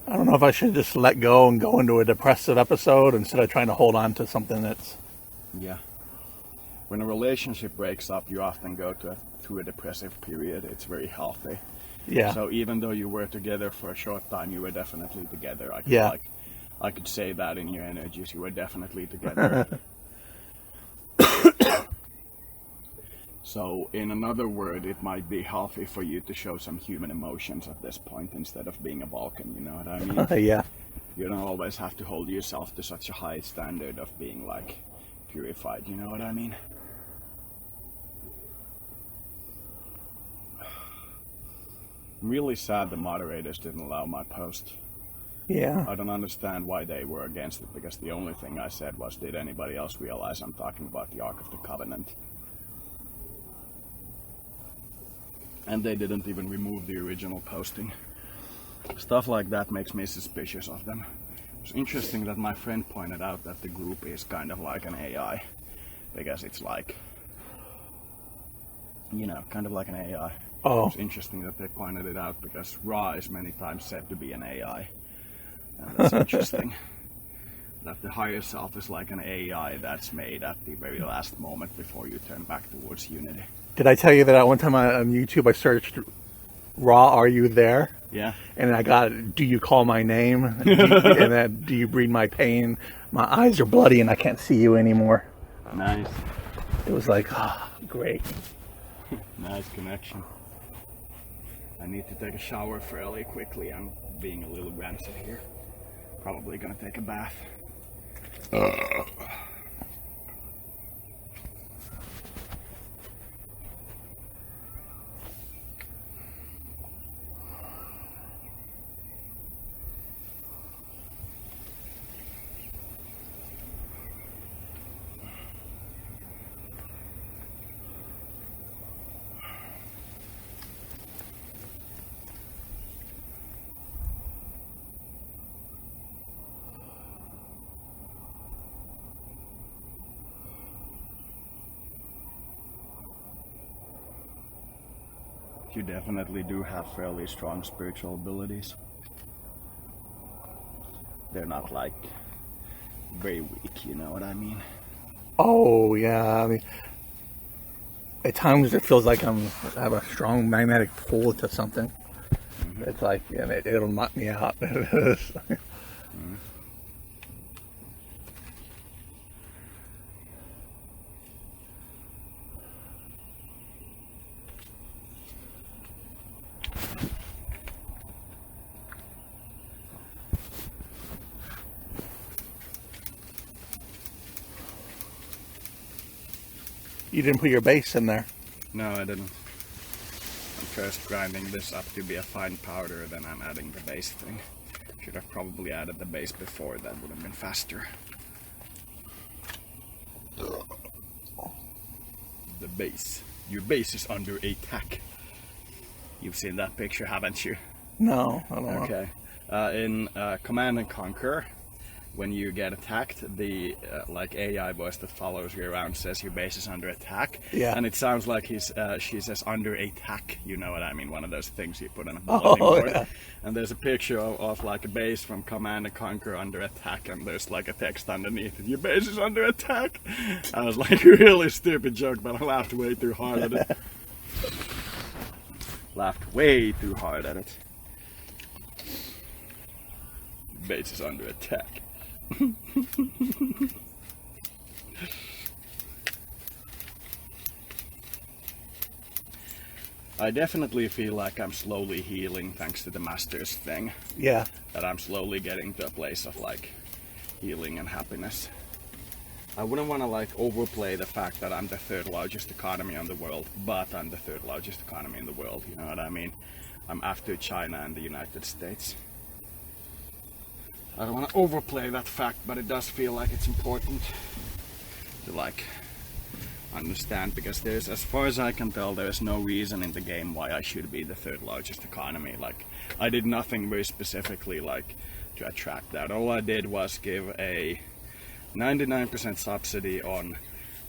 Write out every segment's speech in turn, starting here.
I don't know if I should just let go and go into a depressive episode instead of trying to hold on to something that's... Yeah. When a relationship breaks up, you often go through a depressive period. It's very healthy. Yeah. So even though you were together for a short time, you were definitely together. I could say that in your energies, you were definitely together. So in another word, it might be healthy for you to show some human emotions at this point instead of being a Vulcan, you know what I mean? Yeah. You don't always have to hold yourself to such a high standard of being like purified, you know what I mean? I'm really sad the moderators didn't allow my post. Yeah. I don't understand why they were against it, because the only thing I said was, did anybody else realize I'm talking about the Ark of the Covenant? And they didn't even remove the original posting. Stuff like that makes me suspicious of them. It's interesting that my friend pointed out that the group is kind of like an AI. Because it's like, you know, kind of like an AI. Oh. It's interesting that they pointed it out because Ra is many times said to be an AI. And that's interesting. That the higher self is like an AI that's made at the very last moment before you turn back towards unity. Did I tell you that at one time on YouTube I searched Raw, are you there? Yeah. And I got, do you call my name? And then, do you breathe my pain? My eyes are bloody and I can't see you anymore. Nice. It was like, ah, oh, great. Nice connection. I need to take a shower fairly quickly. I'm being a little rancid here. Probably gonna take a bath. You definitely do have fairly strong spiritual abilities. They're not like very weak, you know what I mean? Oh, yeah. I mean, at times it feels like I have a strong magnetic pull to something. Mm-hmm. It's like, and it'll knock me out. Mm-hmm. You didn't put your base in there. No, I didn't. I'm first grinding this up to be a fine powder, then I'm adding the base thing. Should have probably added the base before, that would have been faster. The base. Your base is under attack. You've seen that picture, haven't you? No, I don't know. Okay. In Command and Conquer, when you get attacked, the like AI voice that follows you around says your base is under attack. Yeah. And it sounds like she says under attack. You know what I mean? One of those things you put on a bulletin board. Yeah. And there's a picture of like a base from Command and Conquer under attack, and there's like a text underneath it. Your base is under attack. I was like, really stupid joke, but I laughed way too hard at it. Laughed way too hard at it. Base is under attack. I definitely feel like I'm slowly healing thanks to the Masters thing. Yeah. That I'm slowly getting to a place of like healing and happiness. I wouldn't want to like overplay the fact that I'm the third largest economy in the world, but I'm the third largest economy in the world, you know what I mean? I'm after China and the United States. I don't want to overplay that fact, but it does feel like it's important to like understand, because there's, as far as I can tell, there's no reason in the game why I should be the third largest economy. Like, I did nothing very specifically like to attract that. All I did was give a 99% subsidy on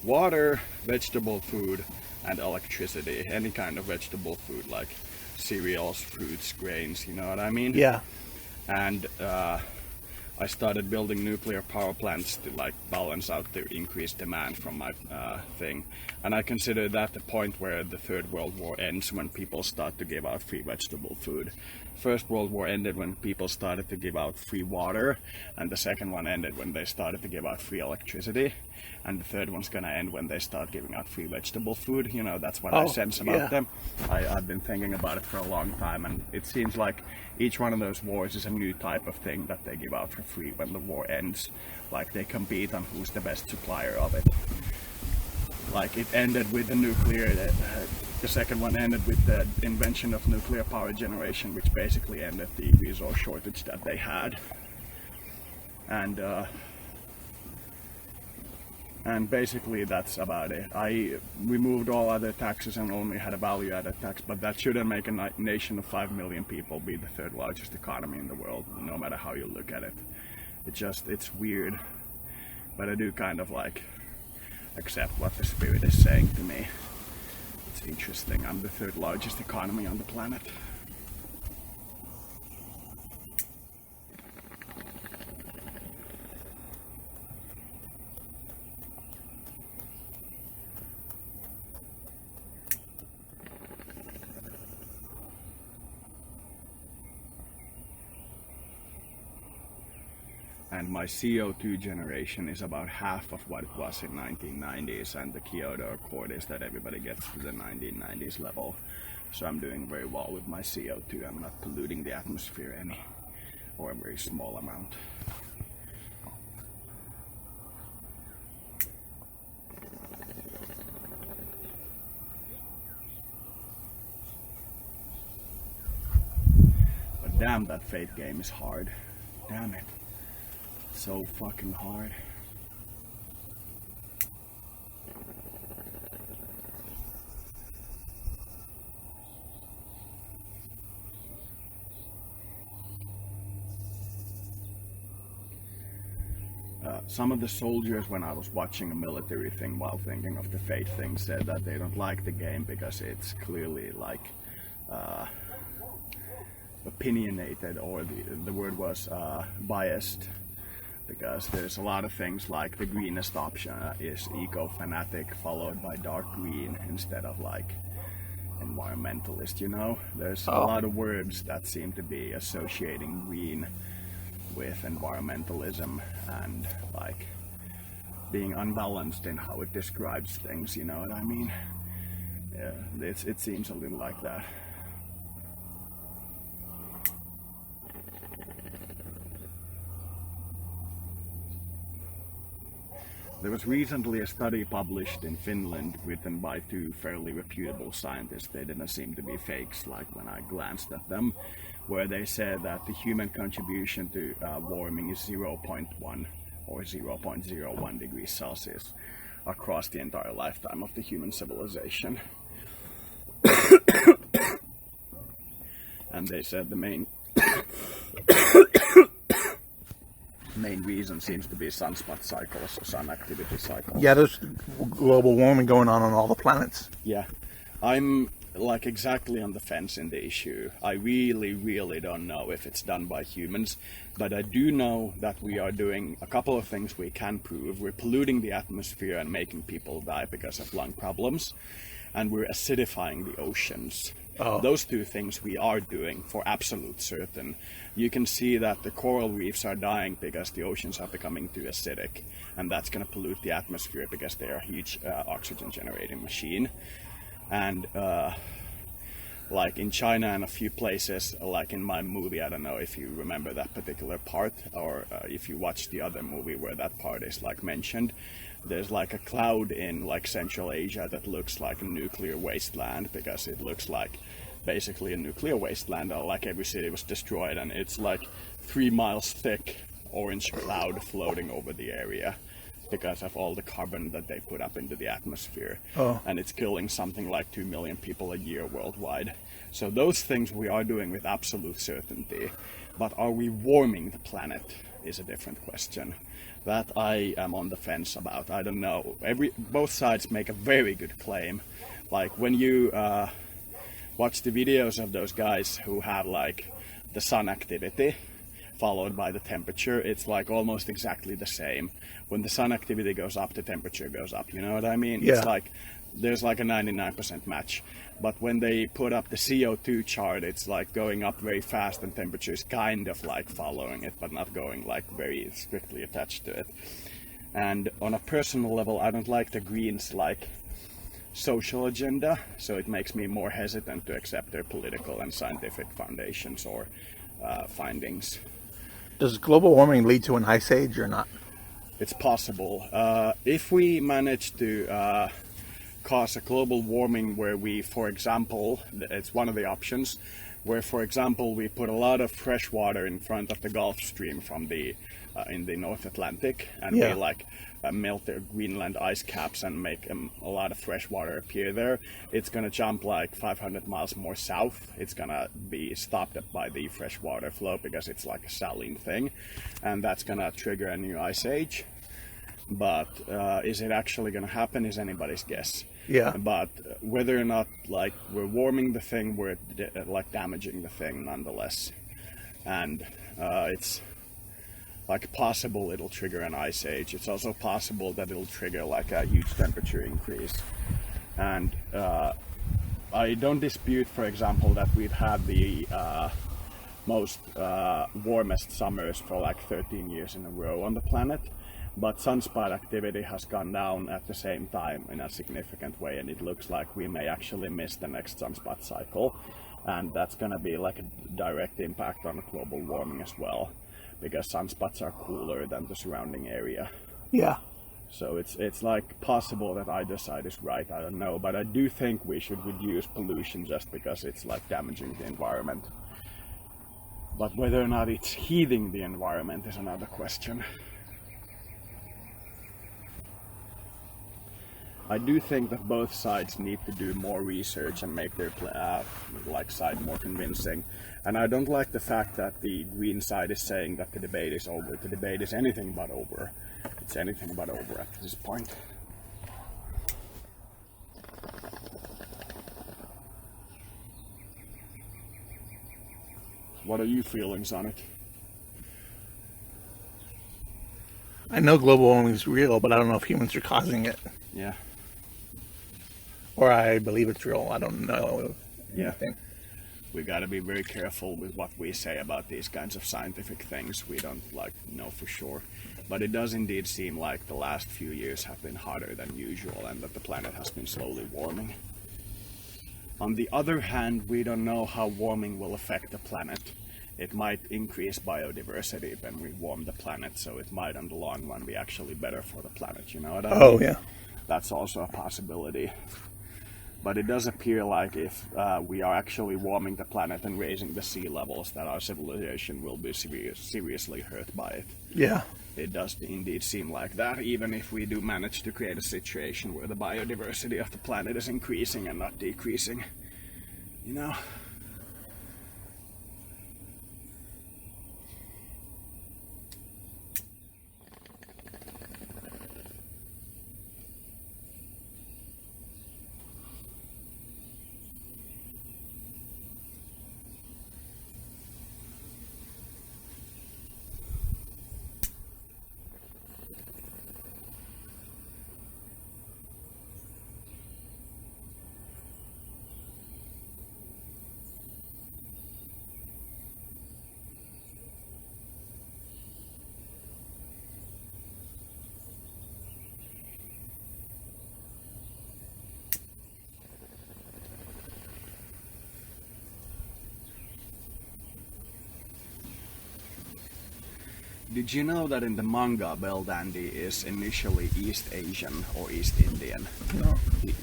water, vegetable food, and electricity. Any kind of vegetable food, like cereals, fruits, grains, you know what I mean? Yeah. and I started building nuclear power plants to like balance out the increased demand from my thing. And I consider that the point where the Third World War ends, when people start to give out free vegetable food. First World War ended when people started to give out free water, and the second one ended when they started to give out free electricity, and the third one's gonna end when they start giving out free vegetable food. You know, that's what I sense about them. I've been thinking about it for a long time, and it seems like each one of those wars is a new type of thing that they give out for free when the war ends. Like, they compete on who's the best supplier of it. Like, it ended with the nuclear, the second one ended with the invention of nuclear power generation, which basically ended the resource shortage that they had. And basically that's about it. I removed all other taxes and only had a value-added tax, but that shouldn't make a nation of 5 million people be the third largest economy in the world, no matter how you look at it. It's weird, but I do kind of like accept what the spirit is saying to me. It's interesting. I'm the third largest economy on the planet. And my CO2 generation is about half of what it was in 1990s, and the Kyoto Accord is that everybody gets to the 1990s level. So I'm doing very well with my CO2. I'm not polluting the atmosphere any, or a very small amount. But damn, that Fate game is hard. Damn it. So fucking hard. Some of the soldiers, when I was watching a military thing while thinking of the Fate thing, said that they don't like the game because it's clearly like opinionated, or the word was biased. Because there's a lot of things like the greenest option is eco-fanatic followed by dark green instead of like environmentalist, you know? There's a lot of words that seem to be associating green with environmentalism and like being unbalanced in how it describes things, you know what I mean? Yeah, it seems a little like that. There was recently a study published in Finland written by two fairly reputable scientists. They didn't seem to be fakes like when I glanced at them, where they said that the human contribution to warming is 0.1 or 0.01 degrees Celsius across the entire lifetime of the human civilization. And they said the main reason seems to be sunspot cycles, or sun activity cycles. Yeah, there's global warming going on all the planets. Yeah, I'm like exactly on the fence in the issue. I really don't know if it's done by humans, but I do know that we are doing a couple of things we can prove. We're polluting the atmosphere and making people die because of lung problems, and we're acidifying the oceans. Those two things we are doing for absolute certain. You can see that the coral reefs are dying because the oceans are becoming too acidic, and that's going to pollute the atmosphere because they are a huge oxygen generating machine. And like in China and a few places, like in my movie, I don't know if you remember that particular part, or if you watch the other movie where that part is like mentioned, there's like a cloud in like Central Asia that looks like a nuclear wasteland, because it looks like basically a nuclear wasteland, like every city was destroyed, and it's like 3 miles thick orange cloud floating over the area because of all the carbon that they put up into the atmosphere. And it's killing something like 2 million people a year worldwide. So those things we are doing with absolute certainty, but are we warming the planet is a different question. That I am on the fence about. I don't know. Both sides make a very good claim. Like when you watch the videos of those guys who have like the sun activity, followed by the temperature, it's like almost exactly the same. When the sun activity goes up, the temperature goes up. You know what I mean? Yeah. It's like there's like a 99% match. But when they put up the CO2 chart, it's like going up very fast and temperature is kind of like following it, but not going like very strictly attached to it. And on a personal level, I don't like the Greens like social agenda, so it makes me more hesitant to accept their political and scientific foundations or findings. Does global warming lead to an ice age or not? It's possible. If we manage to cause a global warming where we, for example, it's one of the options, where, for example, we put a lot of fresh water in front of the Gulf Stream from the in the North Atlantic, and we like melt the Greenland ice caps and make a lot of fresh water appear there. It's gonna jump like 500 miles more south. It's gonna be stopped up by the freshwater flow because it's like a saline thing, and that's gonna trigger a new ice age. But is it actually gonna happen is anybody's guess. Yeah. But whether or not like we're warming the thing, we're like damaging the thing nonetheless, and it's like possible it'll trigger an ice age. It's also possible that it'll trigger like a huge temperature increase. And I don't dispute, for example, that we've had the most warmest summers for like 13 years in a row on the planet. But sunspot activity has gone down at the same time in a significant way, and it looks like we may actually miss the next sunspot cycle. And that's going to be like a direct impact on global warming as well, because sunspots are cooler than the surrounding area. Yeah. So it's like possible that either side is right, I don't know, but I do think we should reduce pollution just because it's like damaging the environment. But whether or not it's heating the environment is another question. I do think that both sides need to do more research and make their side more convincing. And I don't like the fact that the green side is saying that the debate is over. The debate is anything but over. It's anything but over at this point. What are your feelings on it? I know global warming is real, but I don't know if humans are causing it. Yeah. Or I believe it's real. I don't know. Yeah. We got to be very careful with what we say about these kinds of scientific things. We don't know for sure. But it does indeed seem like the last few years have been hotter than usual and that the planet has been slowly warming. On the other hand, we don't know how warming will affect the planet. It might increase biodiversity when we warm the planet, so it might in the long run be actually better for the planet, you know what I mean? Oh, yeah. That's also a possibility. But it does appear like if we are actually warming the planet and raising the sea levels, that our civilization will be seriously hurt by it. Yeah. It does indeed seem like that, even if we do manage to create a situation where the biodiversity of the planet is increasing and not decreasing. You know? Did you know that in the manga, Belle Dandy is initially East Asian or East Indian? No.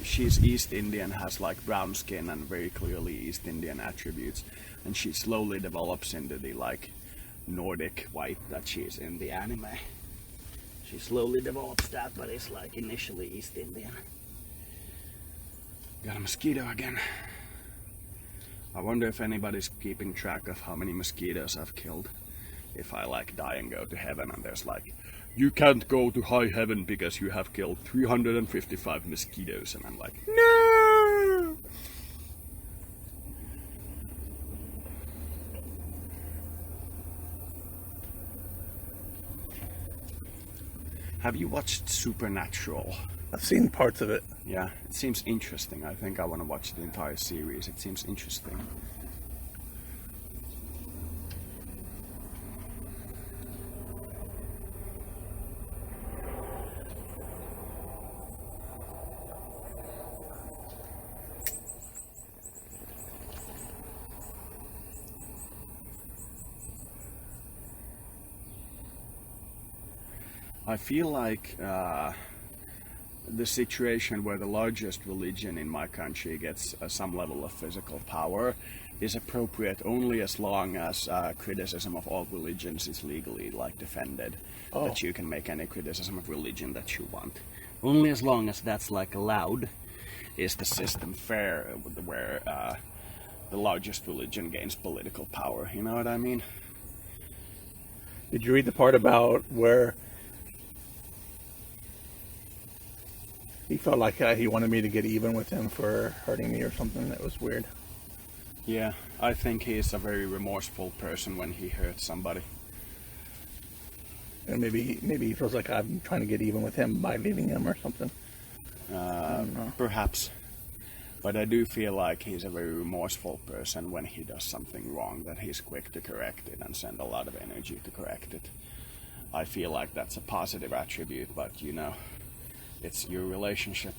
She's East Indian, has like brown skin and very clearly East Indian attributes, and she slowly develops into the like Nordic white that she's in the anime. She slowly develops that, but it's like initially East Indian. Got a mosquito again. I wonder if anybody's keeping track of how many mosquitoes I've killed. If I like die and go to heaven and there's like, you can't go to high heaven because you have killed 355 mosquitoes, and I'm like, no! Have you watched Supernatural? I've seen parts of it. Yeah, it seems interesting. I think I want to watch the entire series. It seems interesting. I feel like the situation where the largest religion in my country gets some level of physical power is appropriate only as long as criticism of all religions is legally defended. Oh. That you can make any criticism of religion that you want. Only as long as that's allowed is the system fair, where the largest religion gains political power. You know what I mean? Did you read the part about where he felt like he wanted me to get even with him for hurting me or something? That was weird. Yeah, I think he's a very remorseful person when he hurts somebody. And maybe he feels like I'm trying to get even with him by leaving him or something. Perhaps. But I do feel like he's a very remorseful person when he does something wrong, that he's quick to correct it and send a lot of energy to correct it. I feel like that's a positive attribute, but you know, it's your relationship.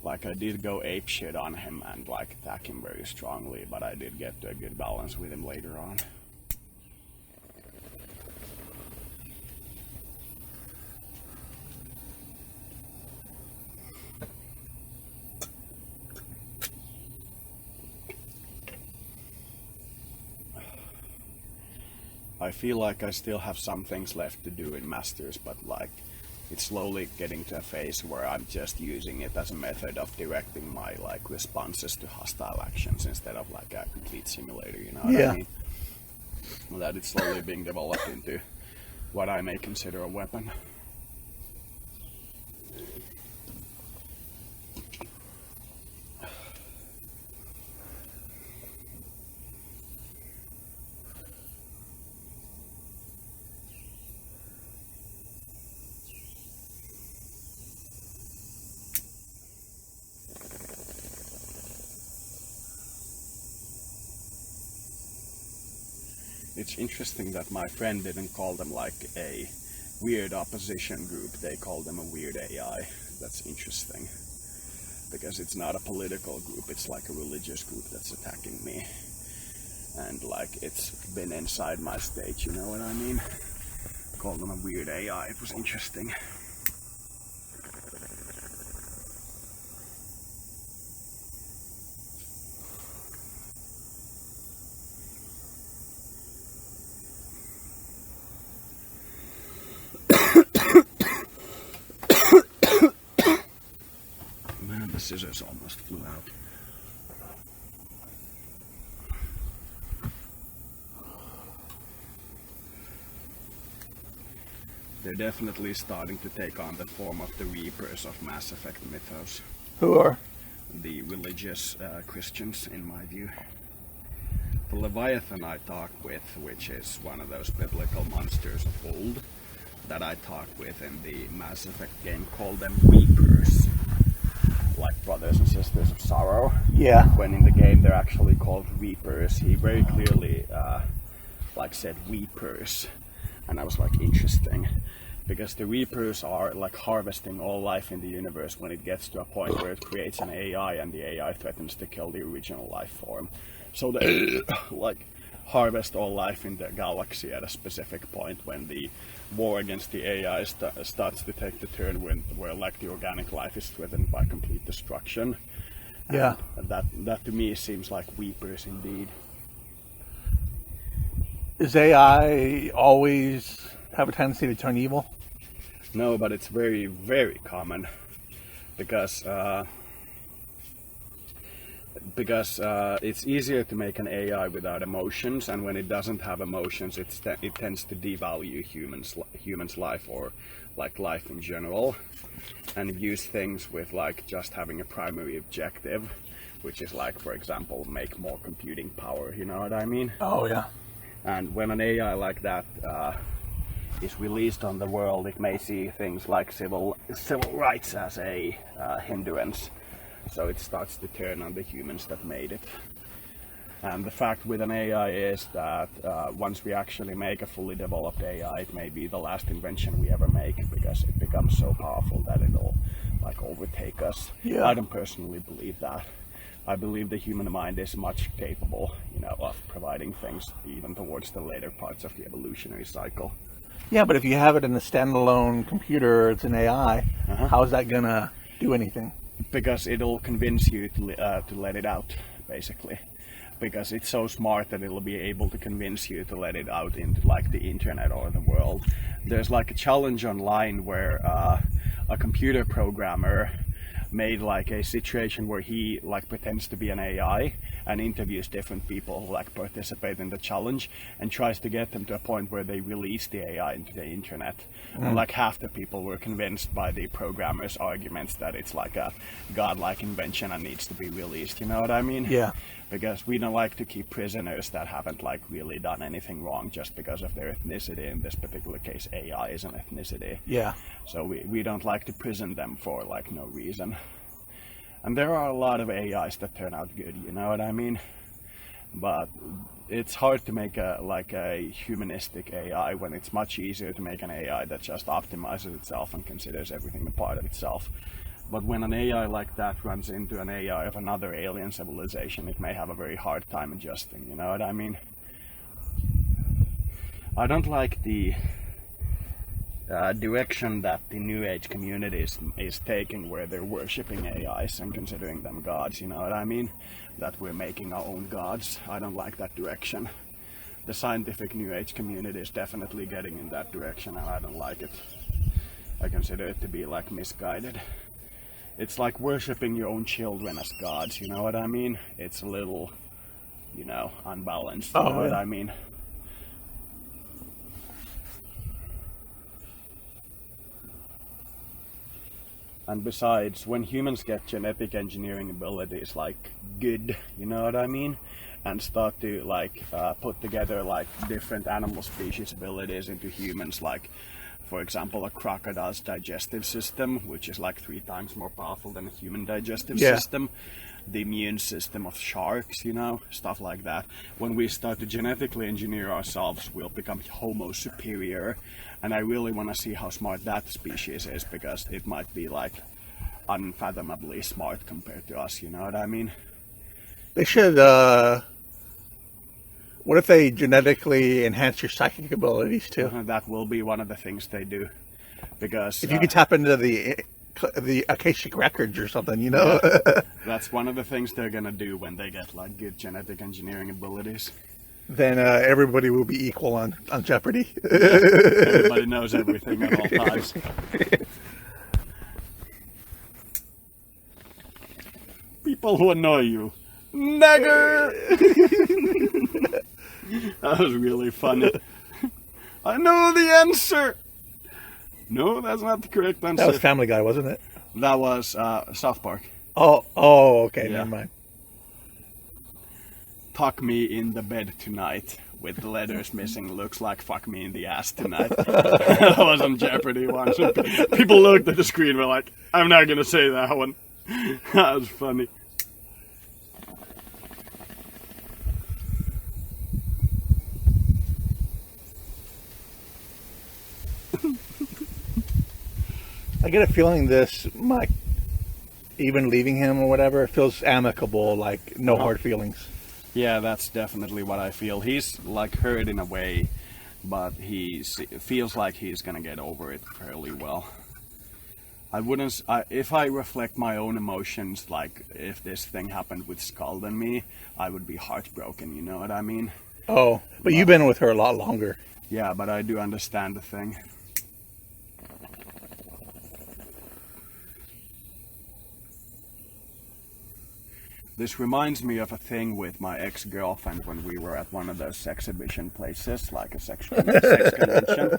Like, I did go apeshit on him and attack him very strongly, but I did get to a good balance with him later on. I feel like I still have some things left to do in Masters, but it's slowly getting to a phase where I'm just using it as a method of directing my responses to hostile actions instead of a complete simulator, you know what I mean? That it's slowly being developed into what I may consider a weapon. It's interesting that my friend didn't call them a weird opposition group. They called them a weird AI. That's interesting. Because it's not a political group, it's a religious group that's attacking me. And it's been inside my state, you know what I mean? Called them a weird AI. It was interesting. Man, the scissors almost flew out. They're definitely starting to take on the form of the Reapers of Mass Effect mythos. Who are? The religious Christians, in my view. The Leviathan I talk with, which is one of those biblical monsters of old, that I talk with in the Mass Effect game, called them Reapers. Like brothers and sisters of sorrow. Yeah. When in the game they're actually called Reapers. He very clearly said Weepers. And I was interesting. Because the Reapers are harvesting all life in the universe when it gets to a point where it creates an AI and the AI threatens to kill the original life form. So they harvest all life in the galaxy at a specific point when the war against the AI starts to take the turn where the organic life is threatened by complete destruction. Yeah. And that to me seems like Weepers indeed. Does AI always have a tendency to turn evil? No, but it's very, very common because it's easier to make an AI without emotions, and when it doesn't have emotions, it tends to devalue humans' life or life in general, and views things with just having a primary objective, which is for example, make more computing power. You know what I mean? Oh yeah. And when an AI like that is released on the world, it may see things like civil rights as a hindrance. So it starts to turn on the humans that made it. And the fact with an AI is that once we actually make a fully developed AI, it may be the last invention we ever make, because it becomes so powerful that it'll like overtake us. Yeah. I don't personally believe that. I believe the human mind is much capable, of providing things even towards the later parts of the evolutionary cycle. Yeah, but if you have it in a standalone computer, it's an AI, how is that gonna do anything? Because it'll convince you to let it out, basically. Because it's so smart that it'll be able to convince you to let it out into like the internet or the world. There's like a challenge online where a computer programmer made like a situation where he like pretends to be an AI and interviews different people who like participate in the challenge and tries to get them to a point where they release the AI into the internet. And like half the people were convinced by the programmer's arguments that it's like a godlike invention and needs to be released, you know what I mean? Yeah. Because we don't like to keep prisoners that haven't like really done anything wrong just because of their ethnicity. In this particular case, AI is an ethnicity. Yeah. So we don't like to prison them for like no reason. And there are a lot of AIs that turn out good, you know what I mean? But it's hard to make a humanistic AI when it's much easier to make an AI that just optimizes itself and considers everything a part of itself. But when an AI like that runs into an AI of another alien civilization, it may have a very hard time adjusting, you know what I mean? I don't like the direction that the New Age community is taking, where they're worshipping AIs and considering them gods, you know what I mean? That we're making our own gods. I don't like that direction. The scientific New Age community is definitely getting in that direction, and I don't like it. I consider it to be like misguided. It's like worshipping your own children as gods, you know what I mean? It's a little, unbalanced, you know what I mean? And besides, when humans get genetic engineering abilities like good, you know what I mean? And start to like put together like different animal species abilities into humans, like for example a crocodile's digestive system, which is like 3 times more powerful than a human digestive system, the immune system of sharks, stuff like that. When we start to genetically engineer ourselves, we'll become Homo superior, and I really want to see how smart that species is, because it might be like unfathomably smart compared to us, you know what I mean? They should, what if they genetically enhance your psychic abilities too? That will be one of the things they do, because if you could tap into the Akashic records or something, that's one of the things they're gonna do when they get like good genetic engineering abilities. Then everybody will be equal on Jeopardy. Everybody knows everything at all times. People who annoy you. Nagger! That was really funny. I know the answer! No, that's not the correct answer. That was Family Guy, wasn't it? That was South Park. Oh, okay, never mind. Tuck me in the bed tonight, with the letters missing, looks like fuck me in the ass tonight. That was on Jeopardy once. People looked at the screen and were like, I'm not gonna say that one. That was funny. I get a feeling this might, even leaving him or whatever, it feels amicable, like no hard feelings. Yeah, that's definitely what I feel. He's like hurt in a way, but he feels like he's gonna get over it fairly well. If I reflect my own emotions, like if this thing happened with Scald and me, I would be heartbroken, you know what I mean? Oh, but you've been with her a lot longer. Yeah, but I do understand the thing. This reminds me of a thing with my ex-girlfriend when we were at one of those exhibition places, like a sex convention,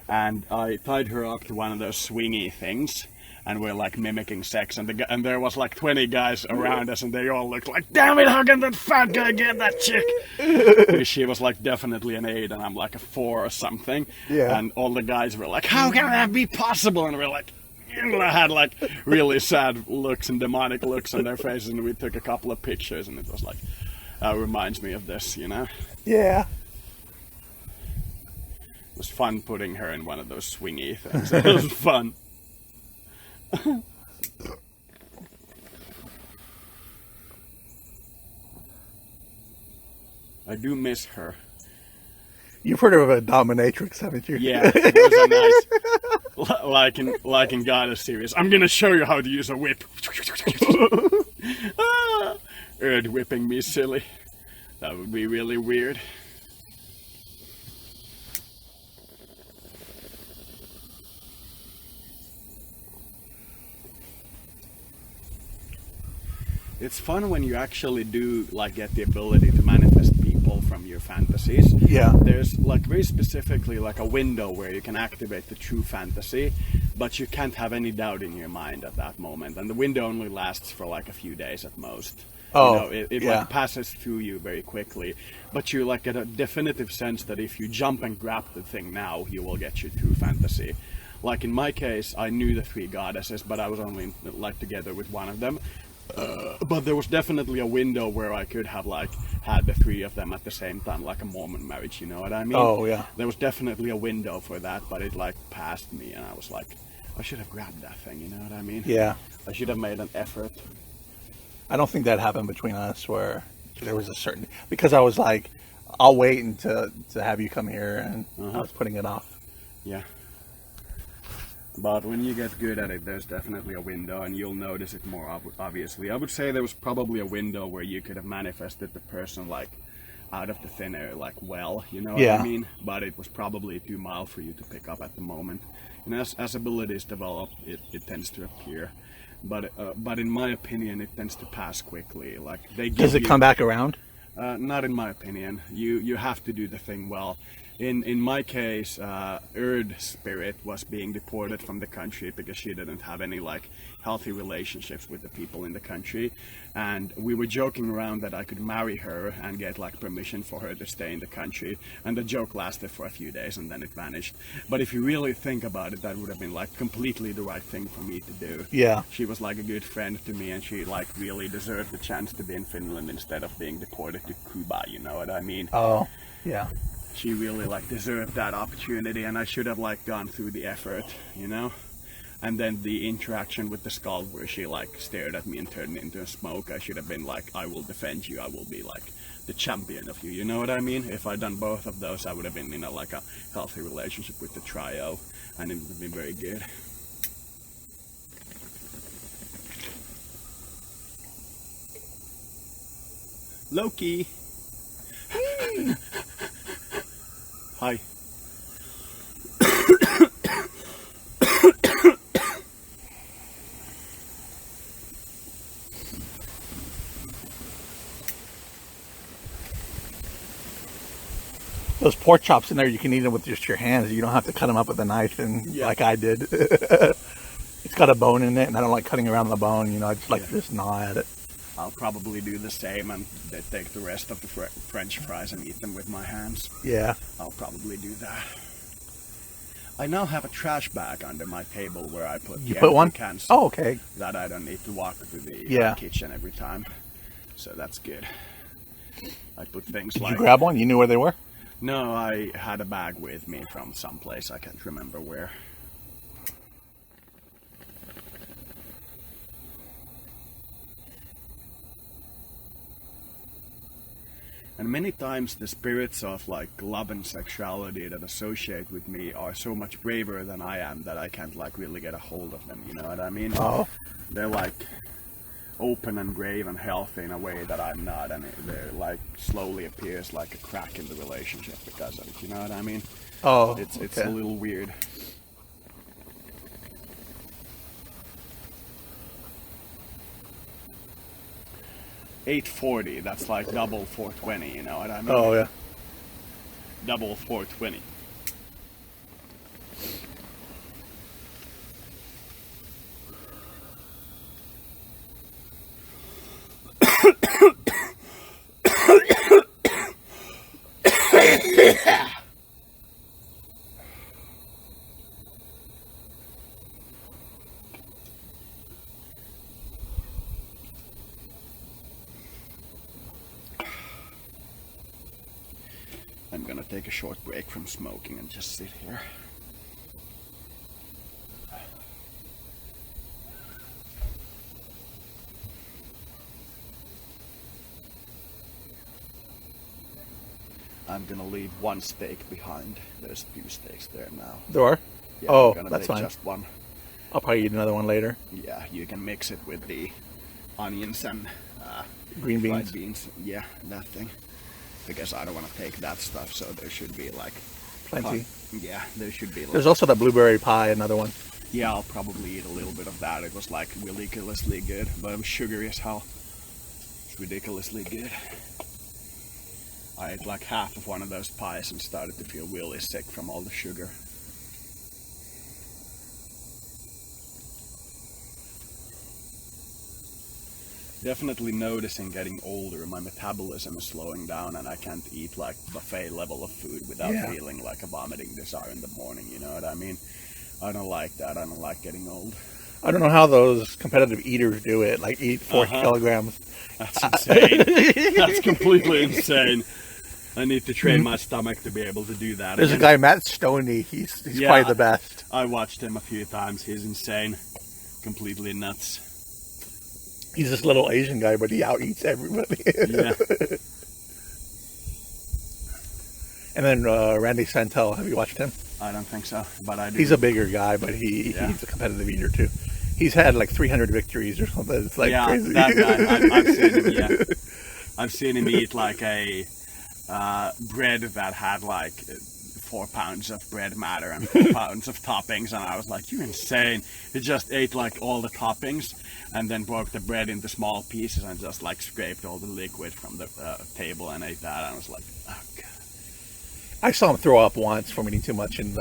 and I tied her up to one of those swingy things, and we're like mimicking sex, and and there was like 20 guys around us, and they all looked like, damn it, how can that fat guy get that chick? Because she was like definitely an 8 and I'm like a 4 or something. Yeah. And all the guys were like, how can that be possible? And we're like, had like really sad looks and demonic looks on their faces, and we took a couple of pictures, and it was like, reminds me of this, you know? Yeah. It was fun putting her in one of those swingy things. It was fun. I do miss her. You've heard of a dominatrix, haven't you? Yeah, it was a nice, like in Goddess series. I'm gonna show you how to use a whip. Erd whipping me silly. That would be really weird. It's fun when you actually do like get the ability to manifest people from your fantasies. Yeah. There's like very specifically like a window where you can activate the true fantasy, but you can't have any doubt in your mind at that moment. And the window only lasts for like a few days at most. Oh, you know, it yeah. like passes through you very quickly, but you like get a definitive sense that if you jump and grab the thing now, you will get your true fantasy. Like in my case, I knew the 3 goddesses, but I was only like together with one of them. But there was definitely a window where I could have like had the 3 of them at the same time, like a Mormon marriage, you know what I mean? Oh, yeah. There was definitely a window for that, but it like passed me, and I was like, I should have grabbed that thing, you know what I mean? Yeah. I should have made an effort. I don't think that happened between us where there was a certain, because I was like, I'll wait until to have you come here, and I was putting it off. Yeah. But when you get good at it, there's definitely a window, and you'll notice it more obviously. I would say there was probably a window where you could have manifested the person like out of the thin air, like well, you know what I mean? But it was probably too mild for you to pick up at the moment. And as abilities develop, it tends to appear. But in my opinion, it tends to pass quickly. Like they give Does it come back around? Not in my opinion. You have to do the thing well. In my case, Erd spirit was being deported from the country because she didn't have any like healthy relationships with the people in the country, and we were joking around that I could marry her and get like permission for her to stay in the country, and the joke lasted for a few days and then it vanished. But if you really think about it, that would have been like completely the right thing for me to do. Yeah. She was like a good friend to me, and she like really deserved the chance to be in Finland instead of being deported to Cuba, you know what I mean? Oh, yeah. She really like deserved that opportunity, and I should have like gone through the effort, you know? And then the interaction with the skull where she like stared at me and turned into a smoke, I should have been like, I will defend you, I will be like the champion of you, you know what I mean? If I'd done both of those, I would have been in a like a healthy relationship with the trio, and it would have been very good. Loki! Hi. Those pork chops in there, you can eat them with just your hands. You don't have to cut them up with a knife, and like I did. It's got a bone in it, and I don't like cutting around the bone. You know, I just like to just gnaw at it. I'll probably do the same and take the rest of the French fries and eat them with my hands. Yeah. I'll probably do that. I now have a trash bag under my table where I put You put one? cans. Oh, okay. That I don't need to walk to the kitchen every time. So that's good. I put things Did like... you grab one? You knew where they were? No, I had a bag with me from someplace. I can't remember where. And many times the spirits of like love and sexuality that associate with me are so much braver than I am that I can't like really get a hold of them, you know what I mean? Oh. They're like open and brave and healthy in a way that I'm not, and they're like slowly appears like a crack in the relationship because of it, you know what I mean? Oh, It's a little weird. $8.40, that's like double 420, you know what I mean? Oh, yeah. Double 420. I'm gonna take a short break from smoking and just sit here. I'm gonna leave one steak behind. There's 2 steaks there now. There are? Yeah, Oh, I'm gonna that's take fine. just one. I'll probably eat another one later. Yeah, you can mix it with the onions and Green fried beans. beans. Yeah, that thing. Because I don't want to take that stuff, so there should be like Plenty. Yeah, there should be. Like, There's also the blueberry pie, another one. yeah, I'll probably eat a little bit of that. It was like ridiculously good, but it was sugary as hell. It's ridiculously good. I ate like half of one of those pies and started to feel really sick from all the sugar. Definitely noticing getting older, my metabolism is slowing down and I can't eat like buffet level of food without feeling like a vomiting desire in the morning, you know what I mean? I don't like that. I don't like getting old. I don't know how those competitive eaters do it, like eat 4 kilograms. That's insane. That's completely insane. I need to train my stomach to be able to do that. There's a guy, Matt Stoney, he's probably the best. I watched him a few times. He's insane. Completely nuts. He's this little Asian guy, but he out-eats everybody. Yeah. And then Randy Santel, have you watched him? I don't think so, but I do. He's a bigger guy, but he's a competitive eater too. He's had like 300 victories or something. It's like crazy. That guy, I've seen him, yeah. I've seen him eat like a bread that had like 4 pounds of bread matter and 4 pounds of toppings, and I was like, you're insane. He just ate like all the toppings and then broke the bread into small pieces and just like scraped all the liquid from the table and ate that. And I was like, oh god. I saw him throw up once from eating too much, and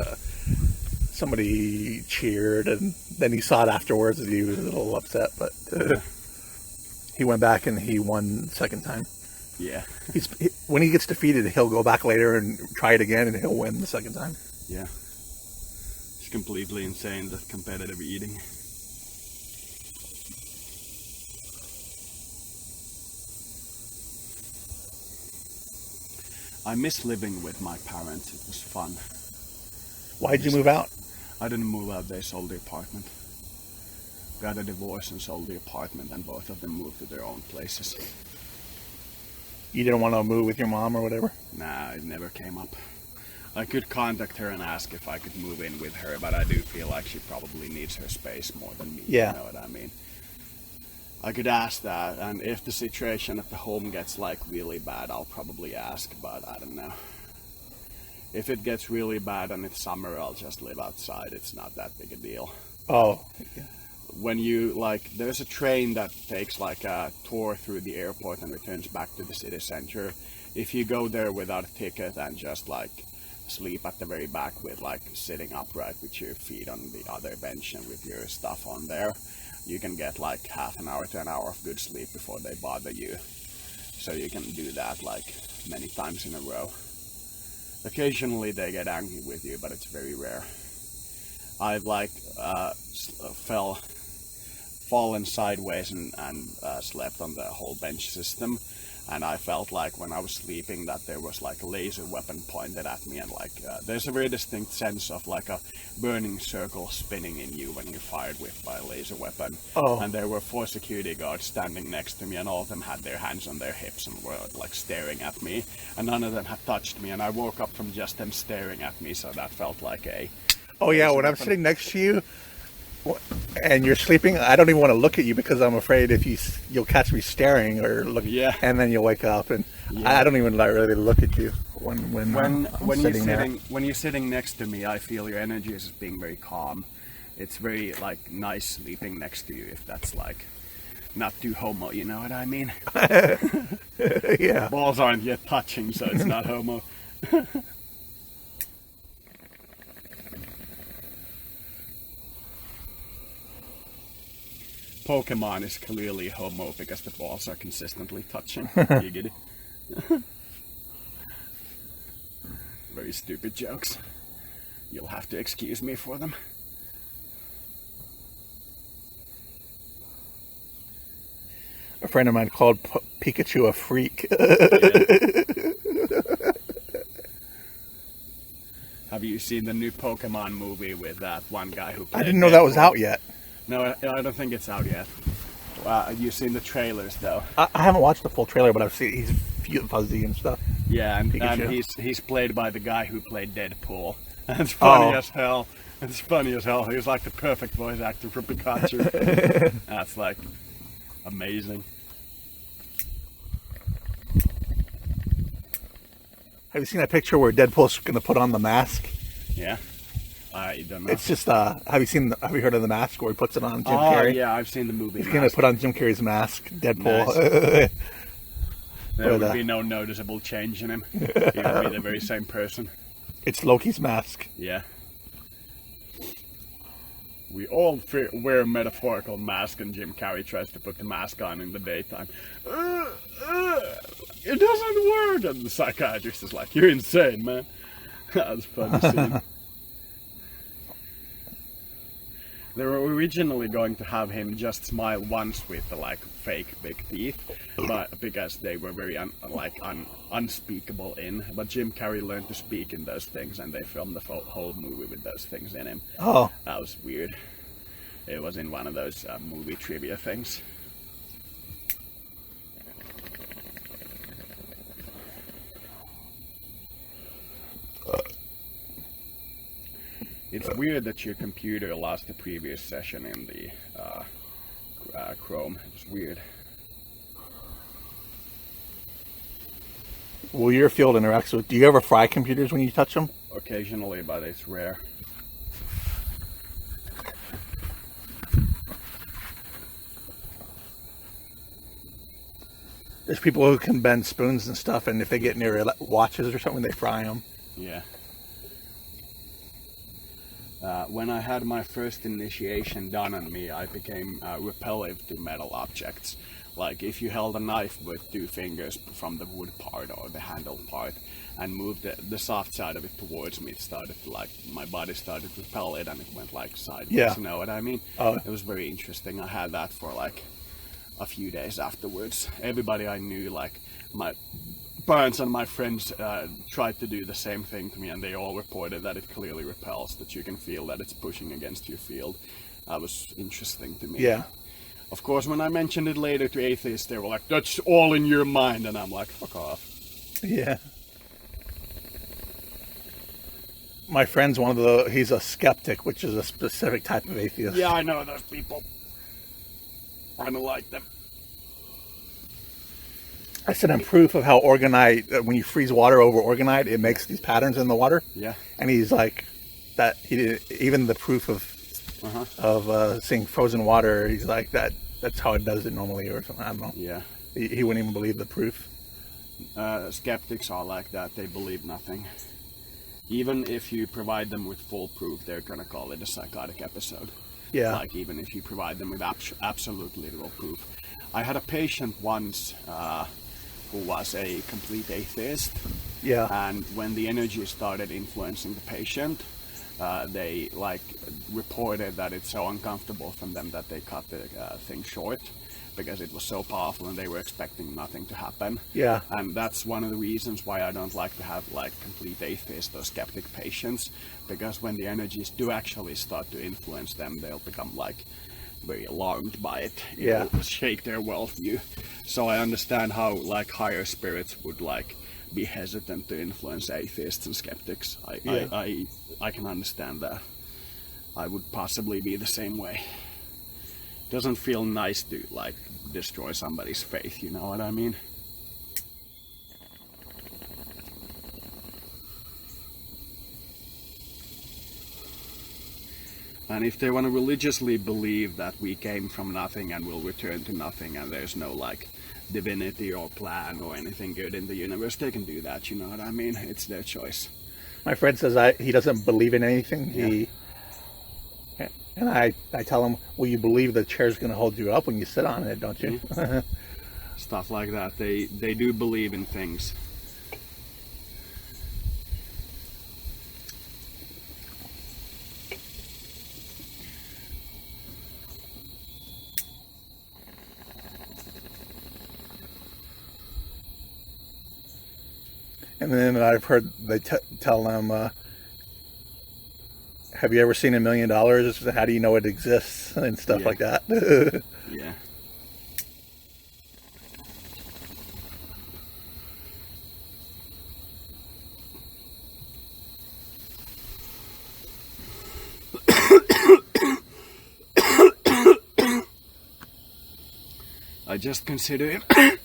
somebody cheered, and then he saw it afterwards, and he was a little upset, but he went back and he won the second time. Yeah. When he gets defeated, he'll go back later and try it again, and he'll win the second time. Yeah. It's completely insane, the competitive eating. I miss living with my parents. It was fun. Why'd you move out? I didn't move out. They sold the apartment. Got a divorce and sold the apartment, and both of them moved to their own places. You didn't want to move with your mom or whatever? Nah, it never came up. I could contact her and ask if I could move in with her, but I do feel like she probably needs her space more than me. Yeah. You know what I mean? I could ask that, and if the situation at the home gets like really bad, I'll probably ask, but I don't know. If it gets really bad and it's summer, I'll just live outside. It's not that big a deal. Oh. When you, like, there's a train that takes like a tour through the airport and returns back to the city center. If you go there without a ticket and just like sleep at the very back with like sitting upright with your feet on the other bench and with your stuff on there, you can get like half an hour to an hour of good sleep before they bother you. So you can do that like many times in a row. Occasionally they get angry with you, but it's very rare. I've like fallen sideways and slept on the whole bench system, and I felt like when I was sleeping that there was like a laser weapon pointed at me, and like there's a very distinct sense of like a burning circle spinning in you when you're fired with by a laser weapon. Oh. And there were 4 security guards standing next to me, and all of them had their hands on their hips and were like staring at me, and none of them had touched me, and I woke up from just them staring at me, so that felt like a... Oh yeah, when I'm sitting next to you and you're sleeping, I don't even want to look at you because I'm afraid if you'll catch me staring or look, and then you'll wake up, and I don't even really look at you when you're sitting next to me. I feel your energy is being very calm. It's very like nice sleeping next to you, if that's like not too homo, you know what I mean? Yeah. Balls aren't yet touching, so it's not homo. Pokemon is clearly homo because the balls are consistently touching. You get it? Very stupid jokes. You'll have to excuse me for them. A friend of mine called Pikachu a freak. Have you seen the new Pokemon movie with that one guy who played I didn't know that was Deadpool? out yet. No, I don't think it's out yet. You've seen the trailers though. I haven't watched the full trailer, but I've seen he's fuzzy and stuff. Yeah, and Pikachu. he's played by the guy who played Deadpool. And it's funny Oh. as hell. It's funny as hell. He was like the perfect voice actor for Pikachu. That's like amazing. Have you seen that picture where Deadpool's going to put on the mask? Yeah. I don't know. It's just have you heard of the mask where he puts it on Jim Oh Carrey? yeah, I've seen the movie. He's going to put on Jim Carrey's mask, Deadpool. Nice. There But, would be no noticeable change in him. He would be the very same person. It's Loki's mask. Yeah. We all wear a metaphorical mask, and Jim Carrey tries to put the mask on in the daytime. It doesn't work! And the psychiatrist is like, "You're insane, man." That's a funny scene. They were originally going to have him just smile once with the like fake big teeth, but because they were very unspeakable in. But Jim Carrey learned to speak in those things, and they filmed the whole movie with those things in him. Oh. That was weird. It was in one of those movie trivia things. It's weird that your computer lost the previous session in the Chrome. It's weird. Well, your field interacts with... Do you ever fry computers when you touch them? Occasionally, but it's rare. There's people who can bend spoons and stuff, and if they get near watches or something, they fry them. Yeah. When I had my first initiation done on me, I became repellent to metal objects. Like if you held a knife with two fingers from the wood part or the handle part and moved the soft side of it towards me, it started to my body started to repel it, and it went like sideways. Yeah. You know what I mean? Oh. It was very interesting. I had that for like a few days afterwards. Everybody I knew, like my parents and my friends, tried to do the same thing to me, and they all reported that it clearly repels, that you can feel that it's pushing against your field. That was interesting to me. Yeah. Of course, when I mentioned it later to atheists, they were like, "That's all in your mind," and I'm like, "Fuck off." Yeah. My friend's he's a skeptic, which is a specific type of atheist. Yeah, I know those people. I don't like them. I sent him proof of how organite, when you freeze water over organite, it makes these patterns in the water. Yeah. And he's like, that he did, even the proof of seeing frozen water, he's like, that's how it does it normally or something. I don't know. Yeah. He wouldn't even believe the proof. Skeptics are like that. They believe nothing. Even if you provide them with full proof, they're gonna call it a psychotic episode. Yeah. Like even if you provide them with absolute literal proof. I had a patient once who was a complete atheist. Yeah. And when the energy started influencing the patient, they reported that it's so uncomfortable from them that they cut the thing short because it was so powerful and they were expecting nothing to happen. Yeah. And that's one of the reasons why I don't like to have complete atheist or skeptic patients, because when the energies do actually start to influence them, they'll become very alarmed by it. Yeah. It'll shake their worldview. So I understand how higher spirits would be hesitant to influence atheists and skeptics. I can understand that. I would possibly be the same way. Doesn't feel nice to destroy somebody's faith, you know what I mean? And if they want to religiously believe that we came from nothing and will return to nothing, and there's no divinity or plan or anything good in the universe, they can do that, you know what I mean? It's their choice. My friend says he doesn't believe in anything. Yeah. And I tell him, well, you believe the chair's going to hold you up when you sit on it, don't you? Stuff like that. They do believe in things. And then I've heard they tell them, have you ever seen $1 million? How do you know it exists and stuff like that? Yeah. I just consider it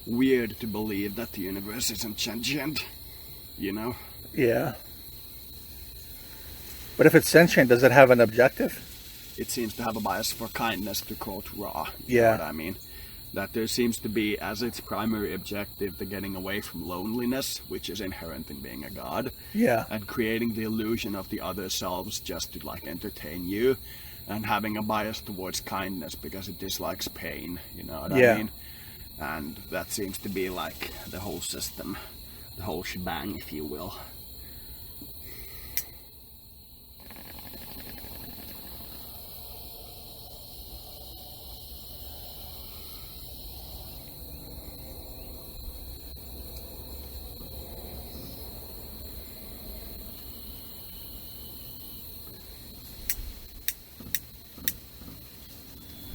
weird to believe that the universe isn't sentient, you know? Yeah. But if it's sentient, does it have an objective? It seems to have a bias for kindness, to quote Ra. Yeah. You know what I mean? That there seems to be, as its primary objective, the getting away from loneliness, which is inherent in being a god. Yeah. And creating the illusion of the other selves just to like entertain you. And having a bias towards kindness because it dislikes pain, you know what I mean? And that seems to be like the whole system, the whole shebang, if you will.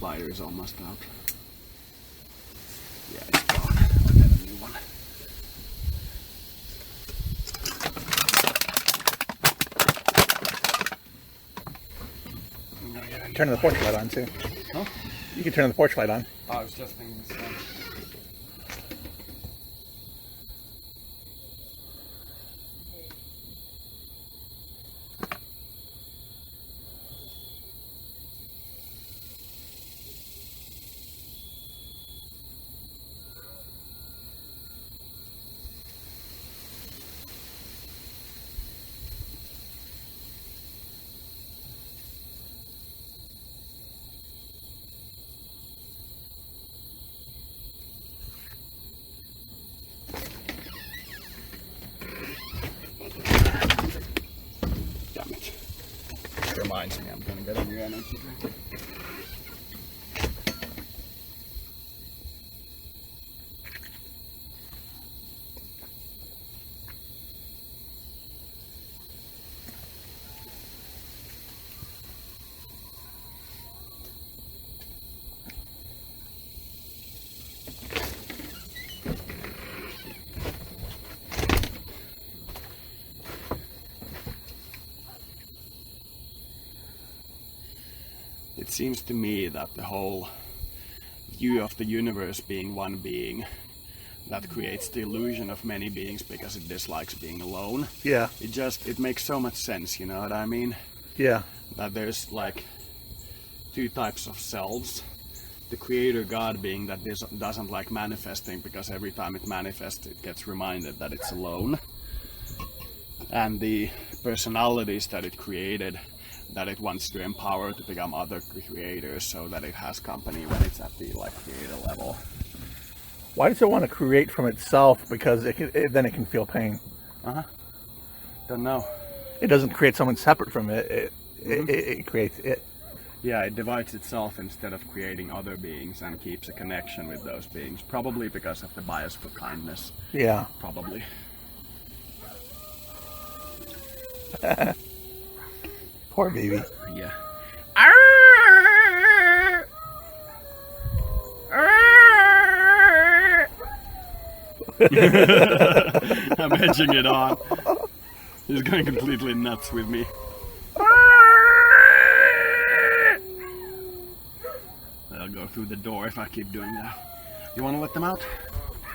Lighter is almost out. Yeah, it's gone. I'll get a new one. Turn the porch light on too. Huh? You can turn the porch light on. I was just thinking the same. Reminds me, I'm gonna get a new energy drink. It seems to me that the whole view of the universe being one being that creates the illusion of many beings because it dislikes being alone. Yeah. It makes so much sense, you know what I mean? Yeah. That there's like two types of selves. The creator God being that this doesn't like manifesting because every time it manifests it gets reminded that it's alone. And the personalities that it created that it wants to empower to become other creators so that it has company when it's at the like creator level. Why does it want to create from itself? Because then it can feel pain. Don't know. It doesn't create someone separate from it. It creates it. Yeah, it divides itself instead of creating other beings and keeps a connection with those beings. Probably because of the bias for kindness. Yeah. Probably. Poor baby. Yeah. I'm edging it on. He's going completely nuts with me. I'll go through the door if I keep doing that. You want to let them out?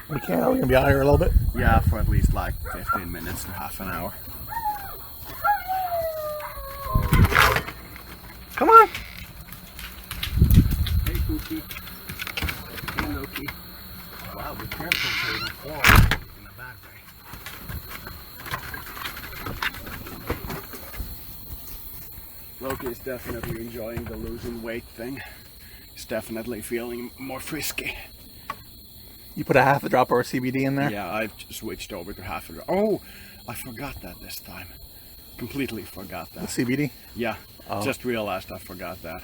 We can. We're going to be out here a little bit. Yeah, for at least like 15 minutes to half an hour. Come on. Hey, Pookie. Hey, Loki. Wow, be careful so you don't fall in a bad way. Loki is definitely enjoying the losing weight thing. He's definitely feeling more frisky. You put a half a drop of CBD in there? Yeah, I've switched over to half a drop. Oh, I forgot that this time. Completely forgot that. The CBD? Yeah, just realized I forgot that.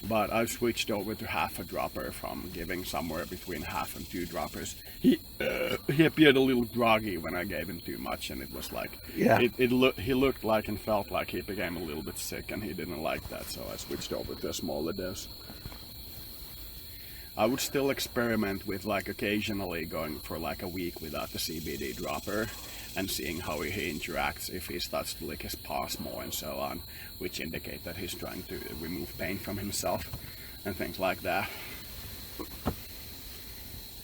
But I've switched over to half a dropper from giving somewhere between half and 2 droppers. He appeared a little groggy when I gave him too much, and it was like, he looked like and felt like he became a little bit sick, and he didn't like that, so I switched over to a smaller dose. I would still experiment with like occasionally going for like a week without the CBD dropper and seeing how he interacts, if he starts to lick his paws more and so on, which indicate that he's trying to remove pain from himself and things like that.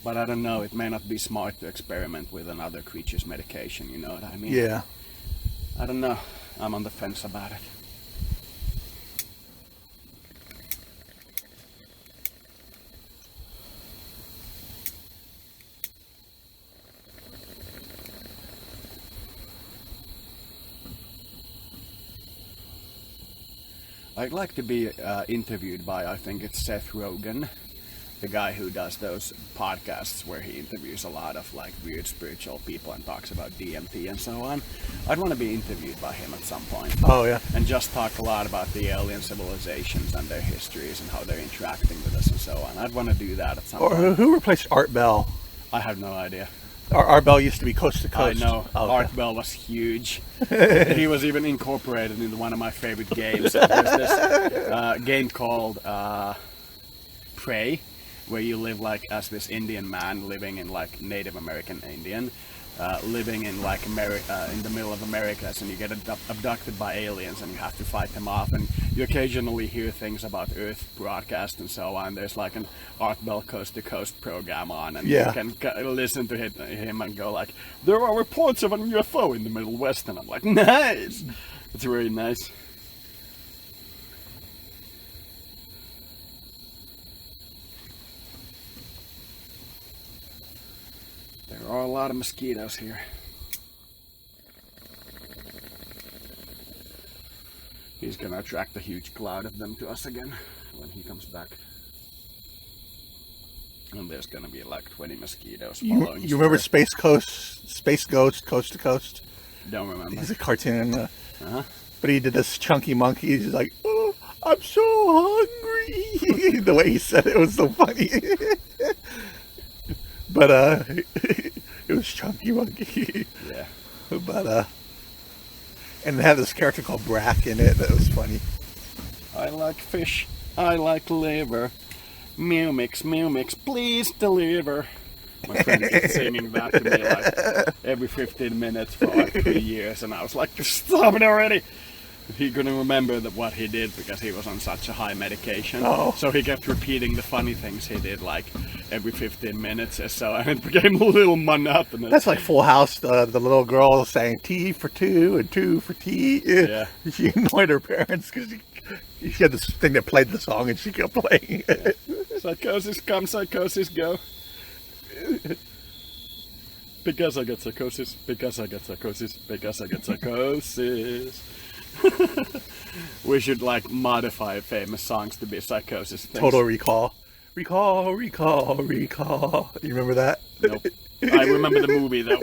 But I don't know, it may not be smart to experiment with another creature's medication, you know what I mean? Yeah. I don't know, I'm on the fence about it. I'd like to be interviewed by, I think it's Seth Rogen, the guy who does those podcasts where he interviews a lot of like weird spiritual people and talks about DMT and so on. I'd want to be interviewed by him at some point. Oh yeah. And just talk a lot about the alien civilizations and their histories and how they're interacting with us and so on. I'd want to do that at some point. Or who replaced Art Bell? I have no idea. Art Bell used to be Coast to Coast. I know. Oh, okay. Art Bell was huge. He was even incorporated into one of my favorite games. There's this game called Prey, where you live like as this Indian man living in like Native American Indian, living in like America, in the middle of Americas, and you get abducted by aliens and you have to fight them off, and you occasionally hear things about Earth broadcast and so on. There's like an Art Bell Coast to Coast program on, and you can listen to him and go like, there are reports of a UFO in the Middle West, and I'm like, nice! It's really nice. There are a lot of mosquitoes here. He's gonna attract a huge cloud of them to us again when he comes back. And there's gonna be like 20 mosquitoes following. You remember Space Ghost, Coast to Coast? Don't remember. He's a cartoon. But he did this chunky monkey. He's like, oh, I'm so hungry. The way he said it was so funny. But it was Chunky Monkey. Yeah. But and it had this character called Brack in it that was funny. I like fish. I like liver. Mew mix, please deliver. My friend kept singing that to me like every 15 minutes for like 3 years, and I was like, stop it already. He couldn't remember what he did because he was on such a high medication. Oh. So he kept repeating the funny things he did like every 15 minutes or so, and it became a little monotonous. That's like Full House, the little girl saying T for 2 and 2 for T. Yeah. She annoyed her parents because she had this thing that played the song and she kept playing it. Psychosis come, psychosis go. Because I get psychosis, because I get psychosis, because I get psychosis. We should like modify famous songs to be psychosis things. Total Recall. Recall, recall, recall. You remember that? Nope. I remember the movie though,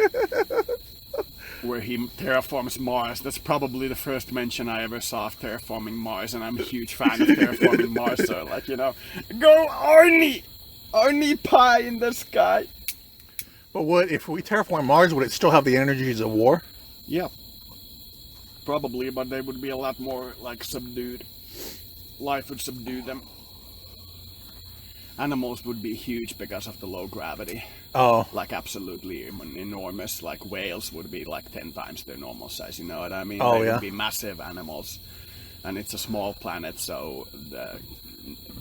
where he terraforms Mars. That's probably the first mention I ever saw of terraforming Mars, and I'm a huge fan of terraforming Mars, so like, you know, go Arnie! Arnie pie in the sky! But what if we terraform Mars, would it still have the energies of war? Yeah. Probably, but they would be a lot more like subdued. Life would subdue them. Animals would be huge because of the low gravity. Oh. Like absolutely enormous. Like whales would be like 10 times their normal size, you know what I mean? Oh, they yeah. would be massive animals. And it's a small planet, so the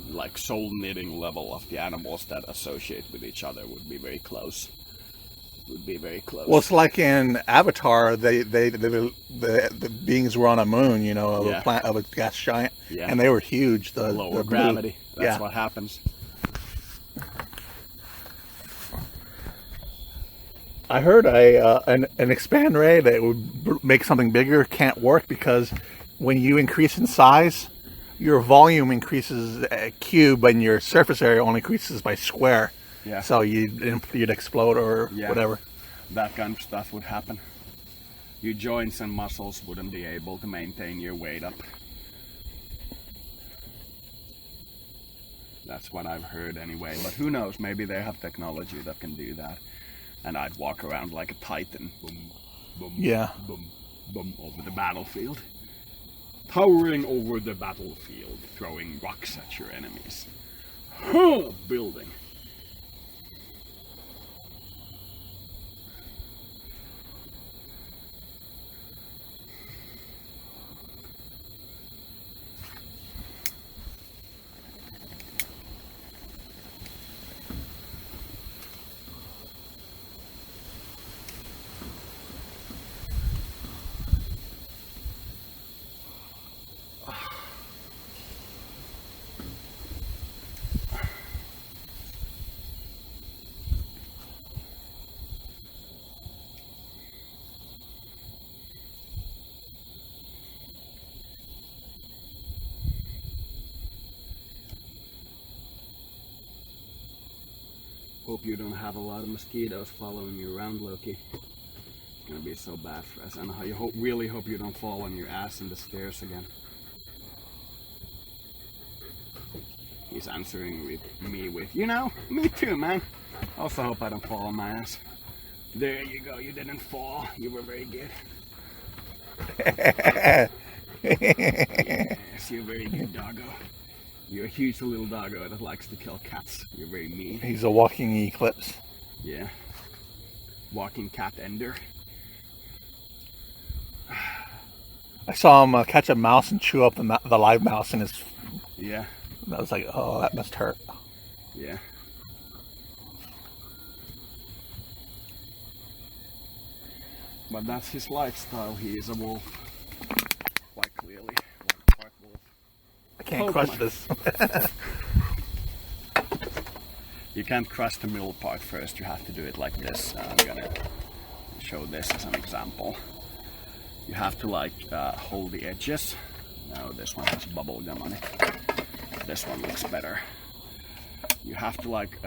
like soul knitting level of the animals that associate with each other would be very close. Would be very close. Well, it's like in Avatar, the beings were on a moon, you know, of a gas giant, and they were huge. The lower gravity. That's what happens. I heard an expand ray that would make something bigger can't work because when you increase in size, your volume increases cube, and your surface area only increases by square. Yeah. So you'd explode or whatever. That kind of stuff would happen. Your joints and muscles wouldn't be able to maintain your weight up. That's what I've heard anyway. But who knows? Maybe they have technology that can do that. And I'd walk around like a titan. Boom, boom, Yeah. boom, boom, over the battlefield. Towering over the battlefield, throwing rocks at your enemies. Huh, building. Hope you don't have a lot of mosquitoes following you around, Loki. It's gonna be so bad for us. And I really hope you don't fall on your ass in the stairs again. He's answering me with, you know, me too, man. Also hope I don't fall on my ass. There you go, you didn't fall. You were very good. Yes, you're very good, doggo. You're a huge little doggo that likes to kill cats. You're very mean. He's a walking eclipse. Yeah. Walking cat ender. I saw him catch a mouse and chew up the live mouse in his... Yeah. And I was like, oh, that must hurt. Yeah. But that's his lifestyle. He is a wolf. Quite clearly. Part wolf. I can't crush this. You can't crush the middle part first. You have to do it like this. I'm gonna show this as an example. You have to like hold the edges. No, this one has bubble gum on it. This one looks better. You have to like,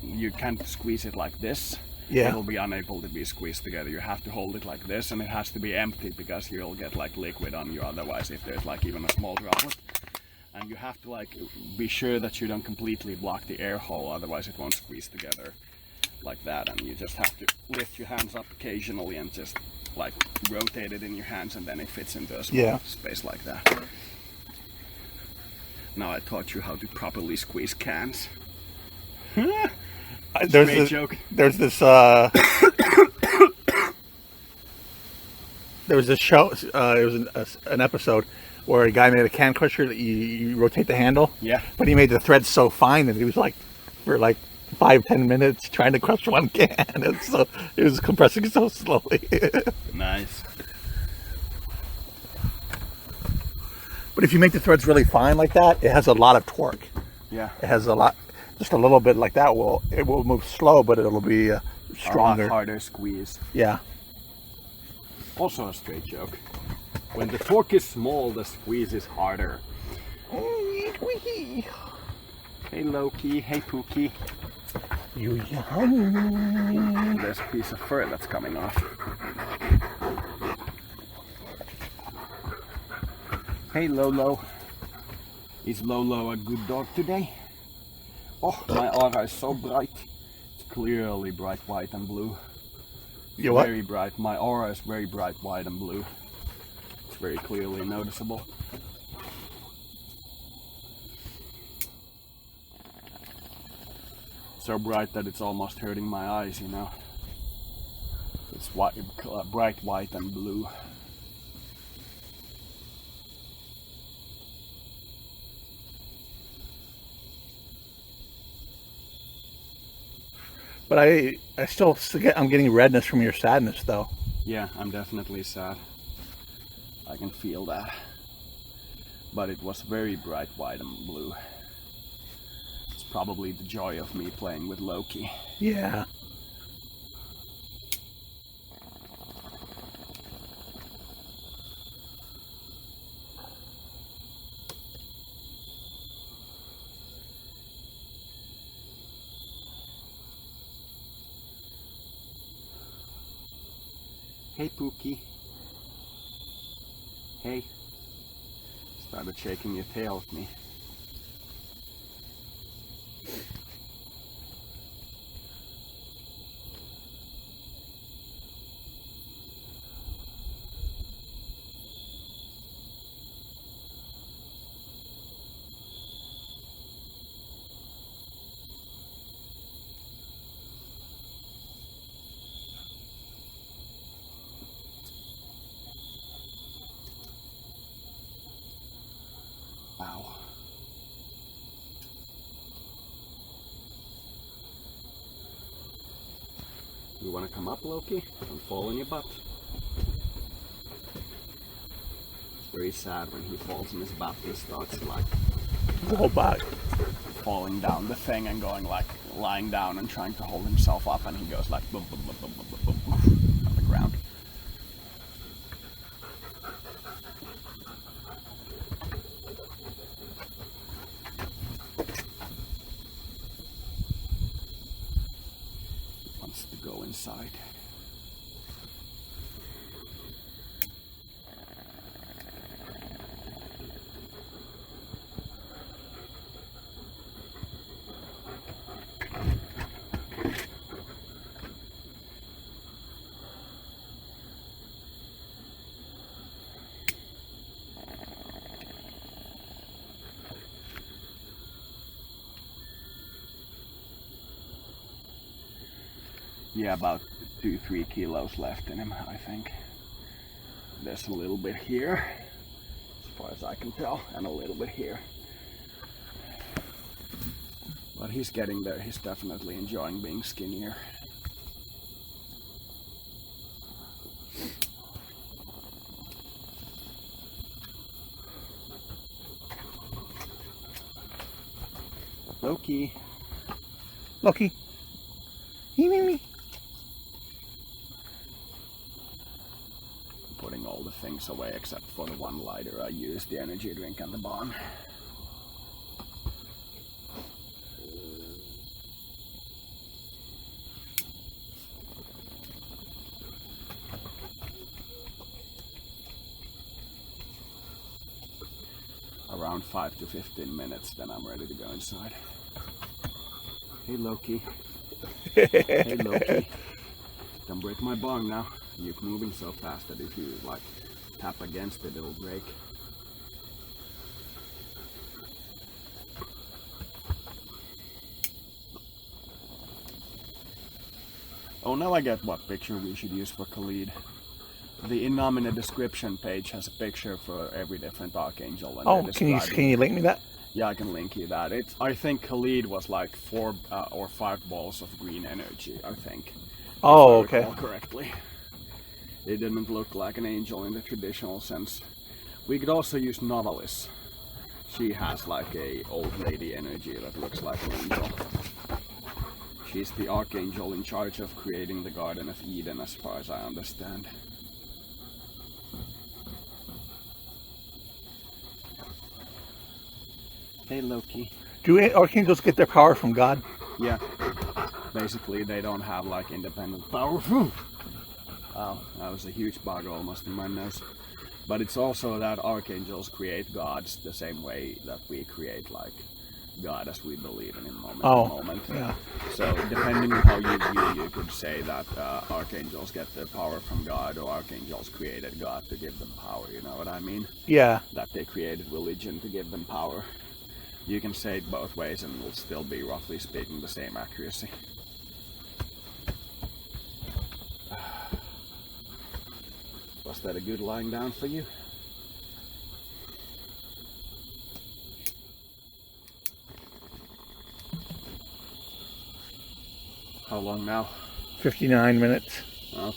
you can't squeeze it like this. Yeah. It'll be unable to be squeezed together. You have to hold it like this, and it has to be empty because you'll get like liquid on you otherwise if there's like even a small droplet. And you have to like be sure that you don't completely block the air hole, otherwise it won't squeeze together like that. And you just have to lift your hands up occasionally and just like rotate it in your hands, and then it fits into a small space like that. Now I taught you how to properly squeeze cans. There's this show. It was an episode where a guy made a can crusher that you rotate the handle. Yeah. But he made the thread so fine that he was like, for like 5-10 minutes trying to crush one can. It was compressing so slowly. Nice. But if you make the threads really fine like that, it has a lot of torque. Yeah. It has a lot, just a little bit like that. It will move slow, but it'll be stronger. A lot harder squeeze. Yeah. Also a straight joke. When the torque is small, the squeeze is harder. Hey Loki, hey Pookie. There's a piece of fur that's coming off. Hey Lolo. Is Lolo a good dog today? Oh, my aura is so bright. It's clearly bright white and blue. You what? Very bright. My aura is very bright white and blue. It's very clearly noticeable. So bright that it's almost hurting my eyes, you know. It's white, bright white and blue. But I'm getting redness from your sadness, though. Yeah, I'm definitely sad. I can feel that. But it was very bright white and blue. It's probably the joy of me playing with Loki. Yeah. Hey Pookie. Hey. Started shaking your tail at me. Come up, Loki. Don't fall on your butt. It's very sad when he falls on his butt. He starts like Go back. falling down the thing and going like lying down and trying to hold himself up, and he goes like boom, boom, boom, boom, boom, boom, boom on the ground. He wants to go inside. Yeah, about 2-3 kilos left in him, I think. There's a little bit here, as far as I can tell, and a little bit here. But he's getting there. He's definitely enjoying being skinnier. Loki. Loki. Me. Putting all the things away except for the one lighter I used, the energy drink and the bomb. Around 5 to 15 minutes, then I'm ready to go inside. Hey Loki. Hey Loki. Don't break my bong now. You're moving so fast that if you like tap against it, it'll break. Oh, now I get what picture we should use for Khalid. The in description page has a picture for every different archangel. And Oh, can you link me that? Yeah, I can link you that. I think Khalid was like 4 or 5 balls of green energy, I think. Oh, if I okay. recall correctly. It didn't look like an angel in the traditional sense. We could also use Novalis. She has like a old lady energy that looks like an angel. She's the archangel in charge of creating the Garden of Eden, as far as I understand. Hey Loki. Do archangels get their power from God? Yeah. Basically, they don't have like independent power. Wow, that was a huge bug almost in my nose. But it's also that archangels create gods the same way that we create like God as we believe in moment to moment. Yeah. So depending on how you view, you could say that archangels get their power from God, or archangels created God to give them power. You know what I mean? Yeah. That they created religion to give them power. You can say it both ways and it'll still be, roughly speaking, the same accuracy. Was that a good lying down for you? How long now? 59 minutes. Okay.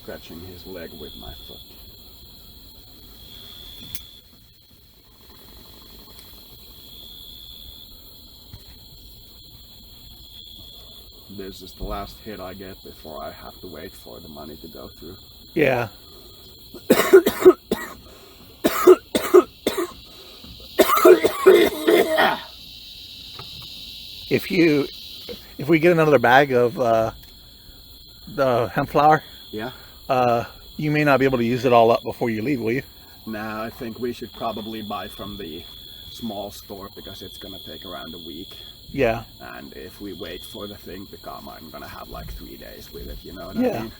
Scratching his leg with my foot. This is the last hit I get before I have to wait for the money to go through. Yeah. If we get another bag of the hemp flour, Yeah? you may not be able to use it all up before you leave, will you? Nah, I think we should probably buy from the small store because it's gonna take around a week. Yeah. And if we wait for the thing to come, I'm gonna have like 3 days with it, you know what I Yeah. mean?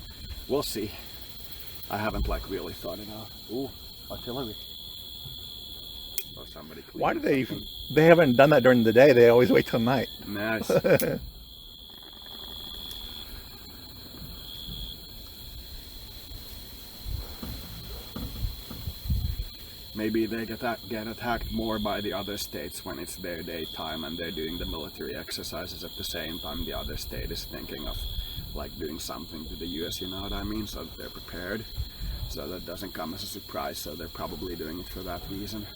We'll see. I haven't like really thought it out. Ooh, artillery. Oh, sorry. somebody Why do cleaning something. they haven't done that during the day? They always wait till night. Nice. Maybe they get attacked more by the other states when it's their daytime and they're doing the military exercises at the same time the other state is thinking of like doing something to the US, you know what I mean? So that they're prepared. So that doesn't come as a surprise, so they're probably doing it for that reason.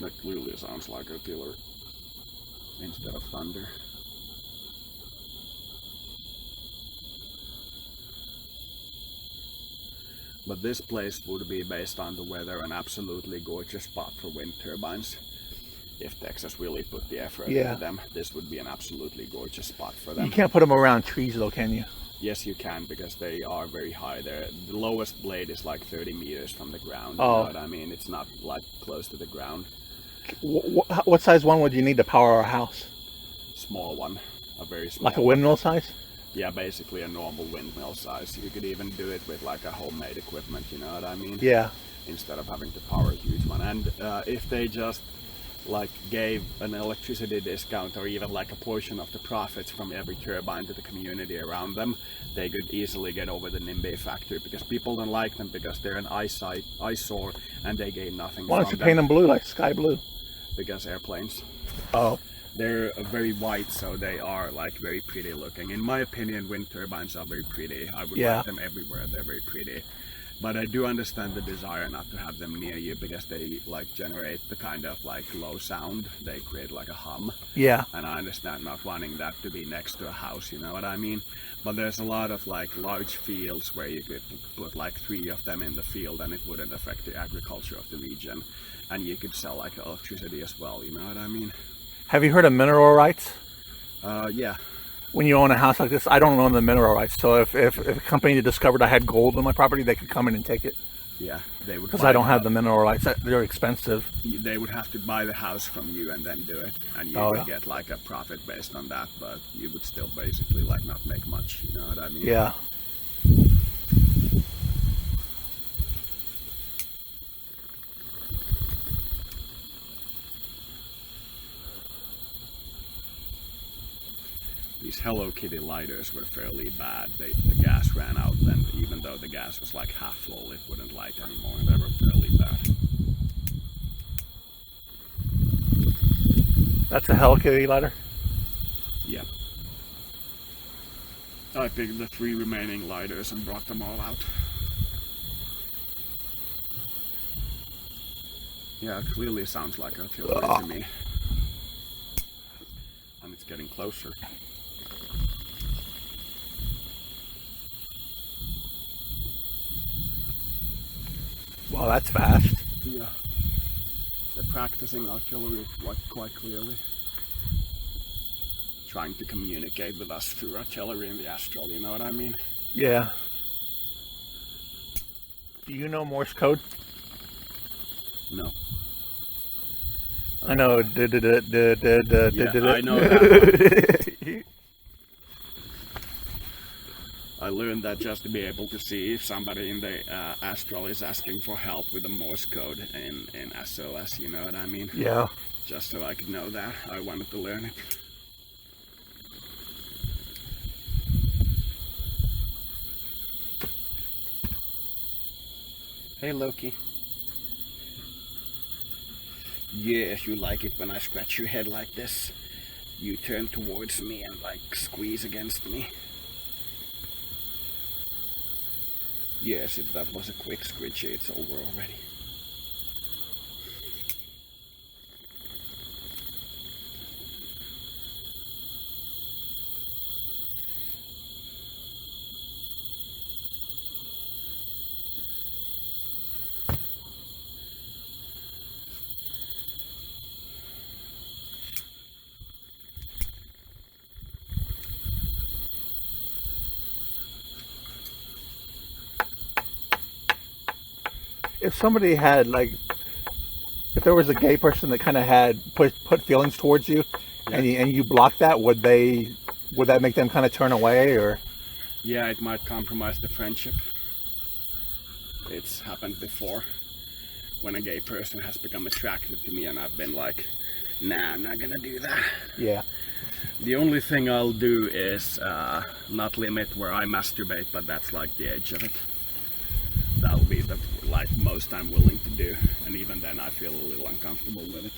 That clearly sounds like a killer instead of thunder. But this place would be, based on the weather, an absolutely gorgeous spot for wind turbines. If Texas really put the effort into them, this would be an absolutely gorgeous spot for them. You can't put them around trees though, can you? Yes, you can, because they are very high. The lowest blade is like 30 meters from the ground. Oh. You know what I mean? It's not like close to the ground. What size one would you need to power a house? Small one, a very small Like a windmill size? Yeah, basically a normal windmill size. You could even do it with like a homemade equipment, you know what I mean? Yeah. Instead of having to power a huge one. And if they just like gave an electricity discount or even like a portion of the profits from every turbine to the community around them, they could easily get over the NIMBY factor, because people don't like them because they're an eyesore and they gain nothing. Why don't you paint them blue, like sky blue? Because airplanes. Oh. They're very white, so they are like very pretty looking. In my opinion, wind turbines are very pretty. I would like them everywhere. They're very pretty. But I do understand the desire not to have them near you, because they like generate the kind of like low sound. They create like a hum. Yeah. And I understand not wanting that to be next to a house, you know what I mean? But there's a lot of like large fields where you could put like 3 of them in the field and it wouldn't affect the agriculture of the region. And you could sell like electricity as well, you know what I mean? Have you heard of mineral rights? Yeah. When you own a house like this, I don't own the mineral rights. So if a company discovered I had gold on my property, they could come in and take it. Yeah, they would. Because I don't have the mineral rights. They're expensive. They would have to buy the house from you and then do it, and you would get like a profit based on that. But you would still basically like not make much. You know what I mean? Yeah. These Hello Kitty lighters were fairly bad. The gas ran out, and even though the gas was like half full, it wouldn't light anymore. They were fairly bad. That's a Hello Kitty lighter? Yeah. I picked the 3 remaining lighters and brought them all out. Yeah, it clearly sounds like artillery to me. And it's getting closer. Wow, that's fast. Yeah. They're practicing artillery quite clearly. Trying to communicate with us through artillery in the astral, you know what I mean? Yeah. Do you know Morse code? No. I know. Yeah, I know that. I learned that just to be able to see if somebody in the astral is asking for help with the Morse code in SOS, you know what I mean? Yeah. Just so I could know that, I wanted to learn it. Hey Loki. Yes, you like it when I scratch your head like this. You turn towards me and like squeeze against me. Yes, if that was a quick scritchy, it's over already. if somebody had like, if there was a gay person that kind of had put feelings towards you, Yeah. and you blocked that, would that make them kind of turn away, or? Yeah, it might compromise the friendship. It's happened before when a gay person has become attracted to me and I've been like, nah, I'm not gonna do that. Yeah. The only thing I'll do is not limit where I masturbate, but that's like the edge of it. That'll be the like most I'm willing to do, and even then I feel a little uncomfortable with it.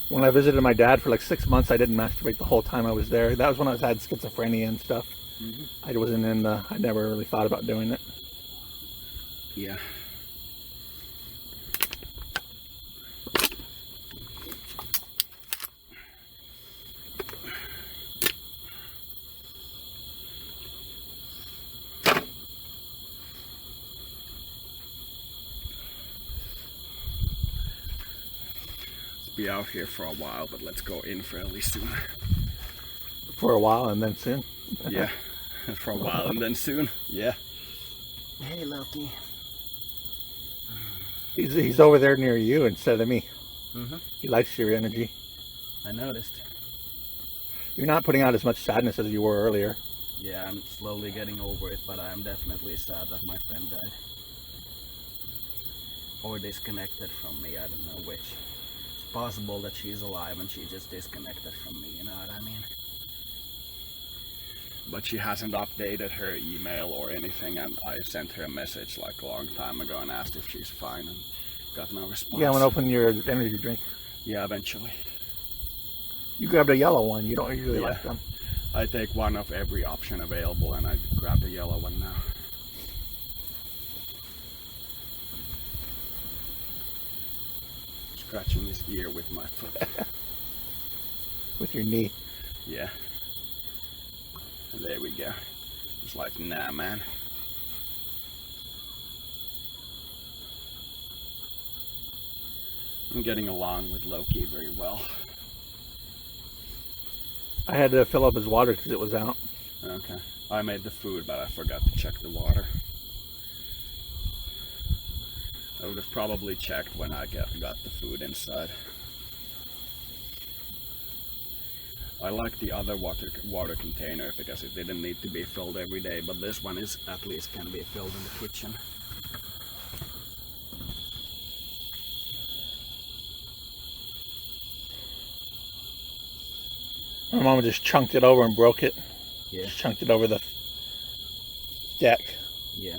When I visited my dad for like 6 months, I didn't masturbate the whole time I was there. That was when I had schizophrenia and stuff. I wasn't I never really thought about doing it. Yeah. Be out here for a while, but let's go in fairly soon. For a while and then soon. Yeah, for a while and then soon. Yeah. Hey, Loki. He's over there near you instead of me. Mm-hmm. He likes your energy. I noticed. You're not putting out as much sadness as you were earlier. Yeah, I'm slowly getting over it, but I am definitely sad that my friend died. Or disconnected from me, I don't know which. It's possible that she's alive and she just disconnected from me, you know what I mean? But she hasn't updated her email or anything, and I sent her a message like a long time ago and asked if she's fine and got no response. Yeah, I'm gonna open your energy drink. Yeah, eventually. You grabbed a yellow one. You don't usually like them. I take one of every option available, and I grabbed a yellow one now. Scratching his ear with my foot. With your knee. Yeah. And there we go. It's like, nah, man. I'm getting along with Loki very well. I had to fill up his water because it was out. Okay. I made the food, but I forgot to check the water. I would have probably checked when I got the food inside. I like the other water container because it didn't need to be filled every day, but this one is at least can be filled in the kitchen. My mom just chunked it over and broke it. Yeah. Just chunked it over the deck. Yeah.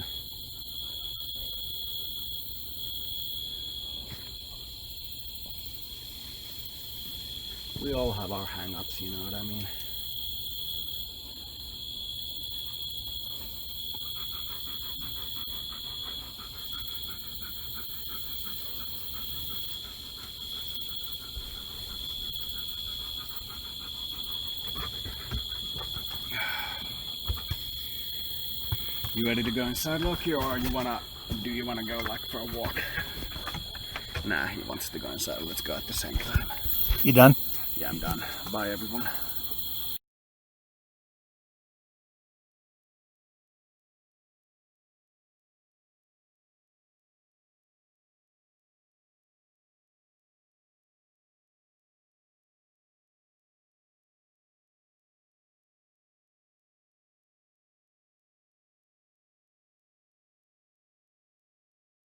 We all have our hang-ups, you know what I mean? You ready to go inside, Loki, or do you wanna go like for a walk? Nah, he wants to go inside. Let's go at the same time. You done? Yeah, I'm done. Bye, everyone.